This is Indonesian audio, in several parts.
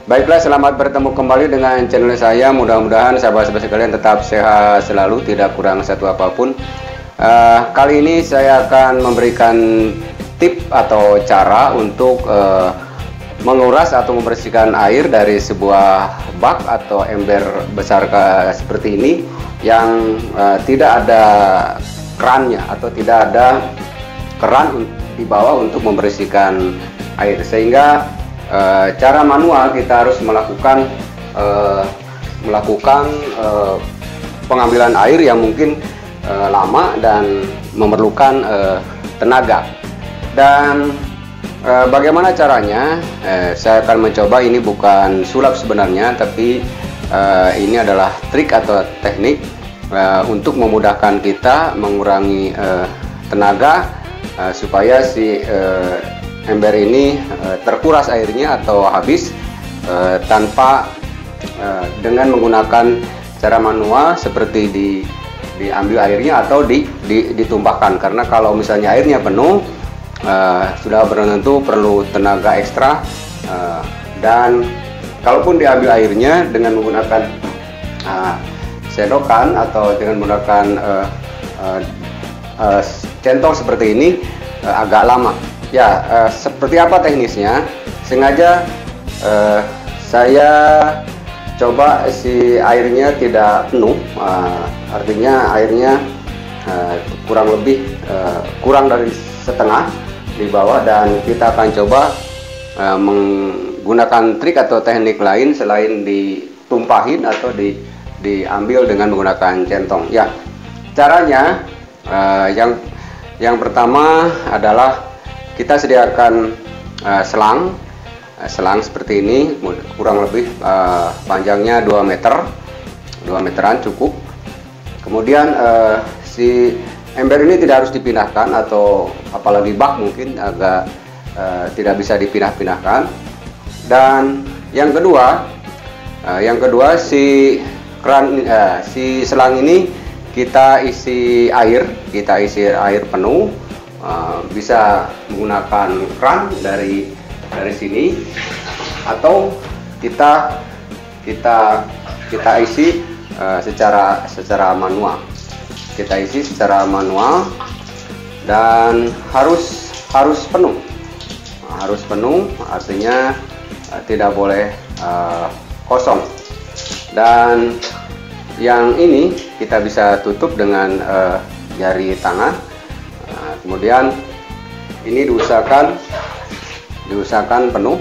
Baiklah, selamat bertemu kembali dengan channel saya. Mudah-mudahan sahabat-sahabat sekalian tetap sehat selalu, tidak kurang satu apapun. Kali ini saya akan memberikan tip atau cara untuk menguras atau membersihkan air dari sebuah bak atau ember besar seperti ini yang tidak ada kerannya atau tidak ada keran di bawah untuk membersihkan air, sehingga cara manual kita harus melakukan pengambilan air yang mungkin lama dan memerlukan tenaga. Dan bagaimana caranya? Saya akan mencoba. Ini bukan sulap sebenarnya, tapi ini adalah trik atau teknik untuk memudahkan kita mengurangi tenaga supaya si ember ini terkuras airnya atau habis tanpa dengan menggunakan cara manual seperti diambil airnya atau ditumpahkan. Karena kalau misalnya airnya penuh, sudah tentu perlu tenaga ekstra, dan kalaupun diambil airnya dengan menggunakan sedokan atau dengan menggunakan centong seperti ini agak lama. Ya, seperti apa teknisnya? Sengaja saya coba si airnya tidak penuh, artinya airnya kurang dari setengah di bawah, dan kita akan coba menggunakan trik atau teknik lain selain ditumpahin atau diambil dengan menggunakan centong. Ya, caranya yang pertama adalah kita sediakan selang seperti ini, kurang lebih panjangnya 2 meteran cukup. Kemudian si ember ini tidak harus dipindahkan, atau apalagi bak mungkin agak tidak bisa dipindah-pindahkan. Dan yang kedua si selang ini kita isi air penuh. Bisa menggunakan keran dari sini, atau kita isi secara manual. Kita isi secara manual dan harus penuh. Harus penuh artinya tidak boleh kosong. Dan yang ini kita bisa tutup dengan jari tangan. Kemudian ini diusahakan penuh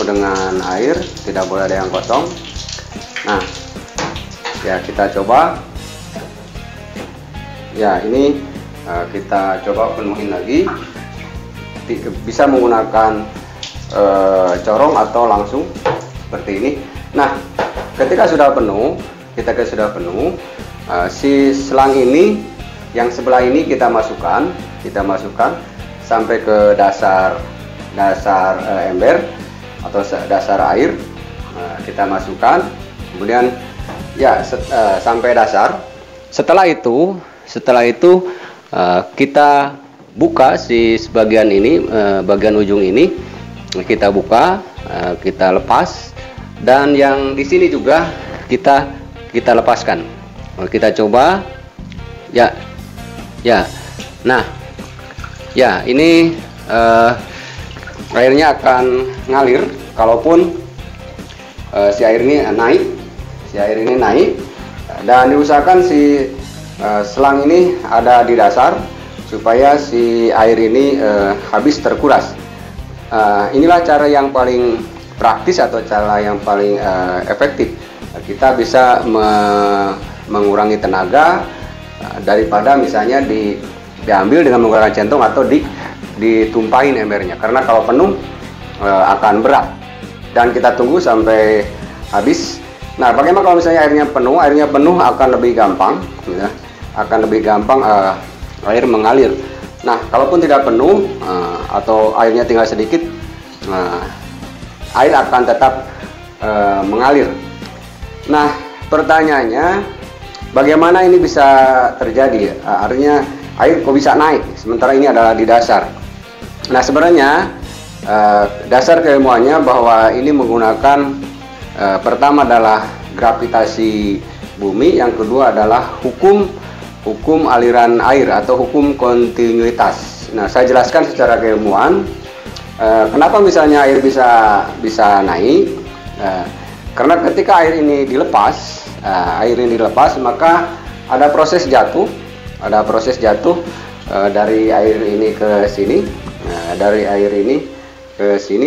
dengan air, tidak boleh ada yang kosong. Nah, ya kita coba. Ya, ini kita coba penuhin lagi. Bisa menggunakan corong atau langsung seperti ini. Nah, ketika sudah penuh, si selang ini yang sebelah ini kita masukkan sampai ke dasar ember atau dasar air. Kita masukkan, kemudian ya sampai dasar. Setelah itu kita buka si sebagian ini, bagian ujung ini kita buka, kita lepas, dan yang di sini juga kita lepaskan. Kita coba. Nah, ya ini airnya akan ngalir. Kalaupun si air ini naik, dan diusahakan si selang ini ada di dasar supaya si air ini habis terkuras. Inilah cara yang paling praktis atau cara yang paling efektif. Kita bisa mengurangi tenaga daripada misalnya diambil dengan menggunakan centong atau ditumpahin embernya, karena kalau penuh akan berat. Dan kita tunggu sampai habis. Nah, bagaimana kalau misalnya airnya penuh akan lebih gampang, ya, air mengalir. Nah, kalaupun tidak penuh atau airnya tinggal sedikit, air akan tetap mengalir. Nah, pertanyaannya, bagaimana ini bisa terjadi? Artinya air kok bisa naik sementara ini adalah di dasar. Nah, sebenarnya dasar keilmuannya bahwa ini menggunakan pertama adalah gravitasi bumi, yang kedua adalah hukum aliran air atau hukum kontinuitas. Nah, saya jelaskan secara keilmuan. Kenapa misalnya air bisa naik? Karena ketika air ini dilepas, maka ada proses jatuh, dari air ini ke sini,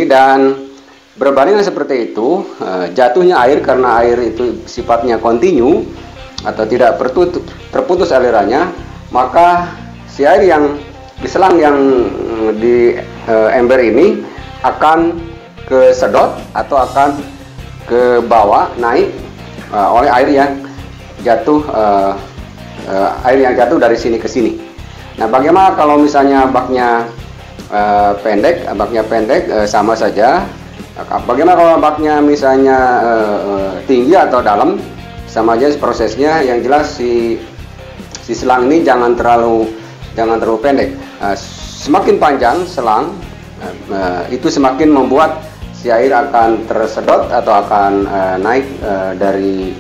dan berbandingan seperti itu, jatuhnya air karena air itu sifatnya kontinu atau tidak terputus alirannya, maka si air yang di selang yang di ember ini akan kesedot atau akan ke bawah naik oleh air yang jatuh dari sini ke sini. Nah, bagaimana kalau misalnya baknya pendek, sama saja. Bagaimana kalau baknya misalnya tinggi atau dalam, sama aja prosesnya. Yang jelas si selang ini jangan terlalu pendek. Semakin panjang selang, itu semakin membuat si air akan tersedot atau akan naik dari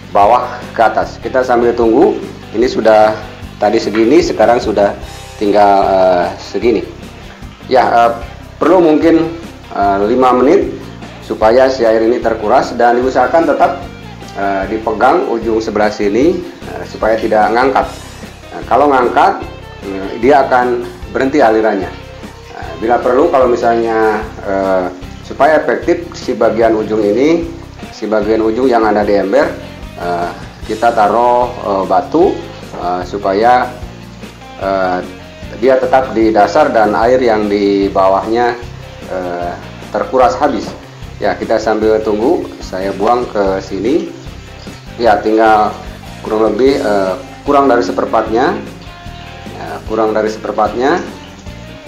bawah ke atas. Kita sambil tunggu. Ini sudah tadi segini, sekarang sudah tinggal segini. Ya, perlu mungkin 5 menit supaya si air ini terkuras, dan diusahakan tetap dipegang ujung sebelah sini supaya tidak ngangkat. Kalau ngangkat, dia akan berhenti alirannya. Bila perlu, kalau misalnya supaya efektif si bagian ujung yang ada di ember, kita taruh batu supaya dia tetap di dasar dan air yang di bawahnya terkuras habis. Ya, kita sambil tunggu, saya buang ke sini. Ya, tinggal kurang lebih kurang dari seperempatnya.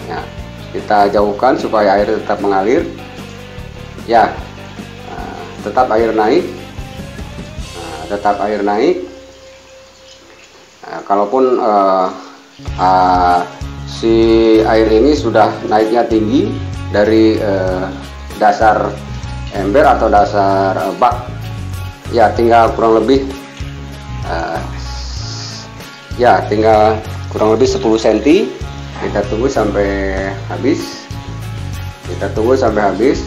Ya, kita jauhkan supaya air tetap mengalir. Ya, tetap air naik. Kalaupun si air ini sudah naiknya tinggi dari dasar ember atau dasar bak, ya tinggal kurang lebih 10 cm. Kita tunggu sampai habis,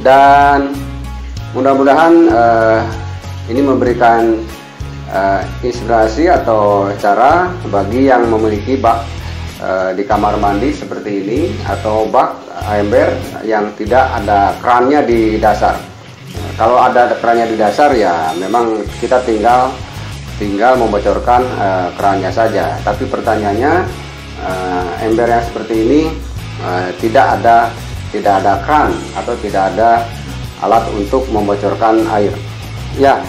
dan mudah-mudahan ini memberikan inspirasi atau cara bagi yang memiliki bak di kamar mandi seperti ini, atau bak ember yang tidak ada kerannya di dasar. Kalau ada kerannya di dasar, ya memang kita tinggal membocorkan kerannya saja. Tapi pertanyaannya, ember yang seperti ini tidak ada keran atau tidak ada alat untuk membocorkan air. Ya,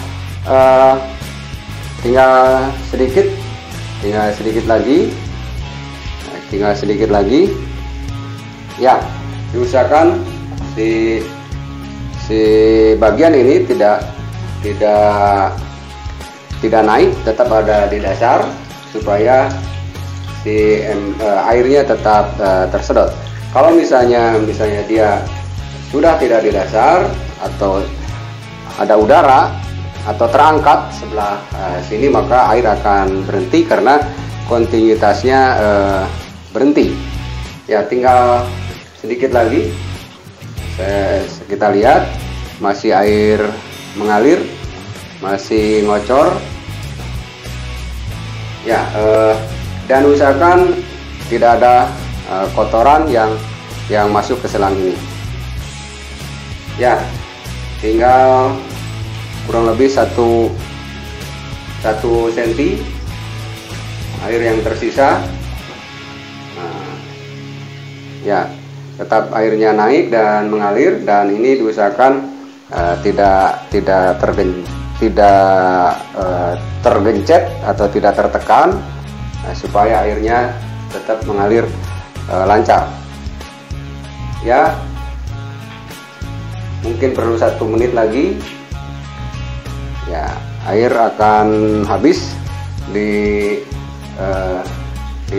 tinggal sedikit lagi. Ya, diusahakan si bagian ini tidak naik, tetap ada di dasar supaya airnya tetap tersedot. Kalau misalnya dia sudah tidak di dasar atau ada udara atau terangkat sebelah sini, maka air akan berhenti karena kontinuitasnya berhenti. Ya, tinggal sedikit lagi. Kita lihat masih air mengalir, masih ngocor. Ya, dan usahakan tidak ada kotoran yang masuk ke selang ini. Ya, tinggal kurang lebih 1 cm air yang tersisa. Ya, tetap airnya naik dan mengalir, dan ini diusahakan tidak tergencet atau tidak tertekan, supaya airnya tetap mengalir lancar. Ya, mungkin perlu 1 menit lagi. Ya, air akan habis di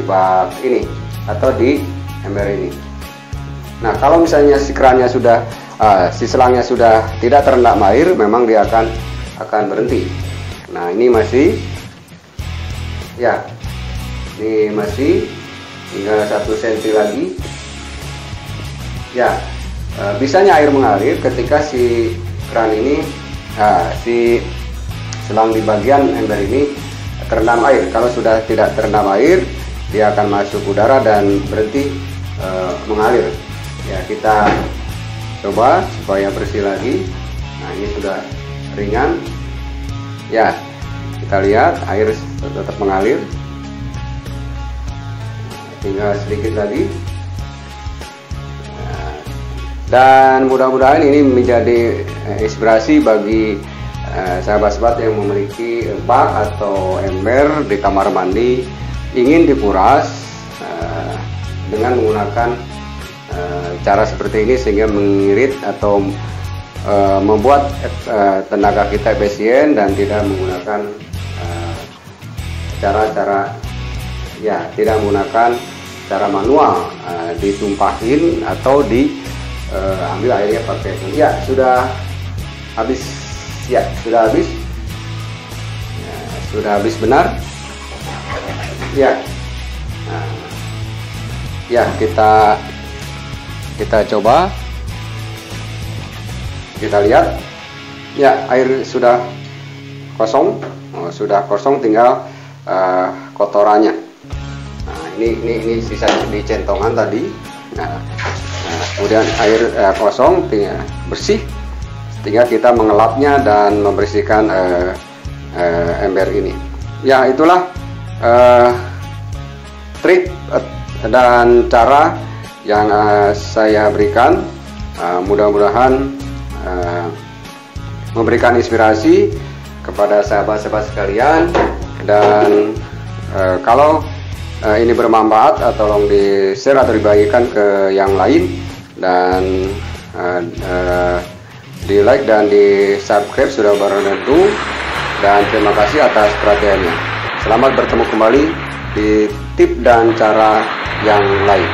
bak ini atau di ember ini. Nah, kalau misalnya si kerannya sudah si selangnya sudah tidak terendam air, memang dia akan berhenti. Nah, ini masih, ya, ini masih tinggal 1 cm lagi. Ya, bisanya air mengalir ketika si keran ini, si selang di bagian ember ini terendam air. Kalau sudah tidak terendam air, dia akan masuk udara dan berhenti mengalir. Ya, kita coba supaya bersih lagi. Nah, ini sudah ringan. Ya, kita lihat air tetap mengalir. Tinggal sedikit lagi. Dan mudah-mudahan ini menjadi inspirasi bagi sahabat-sahabat yang memiliki bak atau ember di kamar mandi, ingin dikuras dengan menggunakan cara seperti ini, sehingga mengirit atau membuat tenaga kita efisien dan tidak menggunakan cara-cara, ya, tidak menggunakan cara manual, ditumpahin atau ambil airnya pakai. Ya, sudah habis. Ya, sudah habis. Ya, sudah habis benar. Ya. Nah, ya, kita coba. Kita lihat. Ya, air sudah kosong. Sudah kosong, tinggal kotorannya. Nah, ini sisa di centongan tadi. Nah, kemudian air kosong, tinggal bersih. Tinggal kita mengelapnya dan membersihkan ember ini. Ya, itulah trik dan cara yang saya berikan. Mudah-mudahan memberikan inspirasi kepada sahabat-sahabat sekalian. Dan kalau ini bermanfaat, tolong di-share atau dibagikan ke yang lain, dan di like dan di subscribe sudah barang tentu. Dan terima kasih atas perhatiannya. Selamat bertemu kembali di tip dan cara yang lain.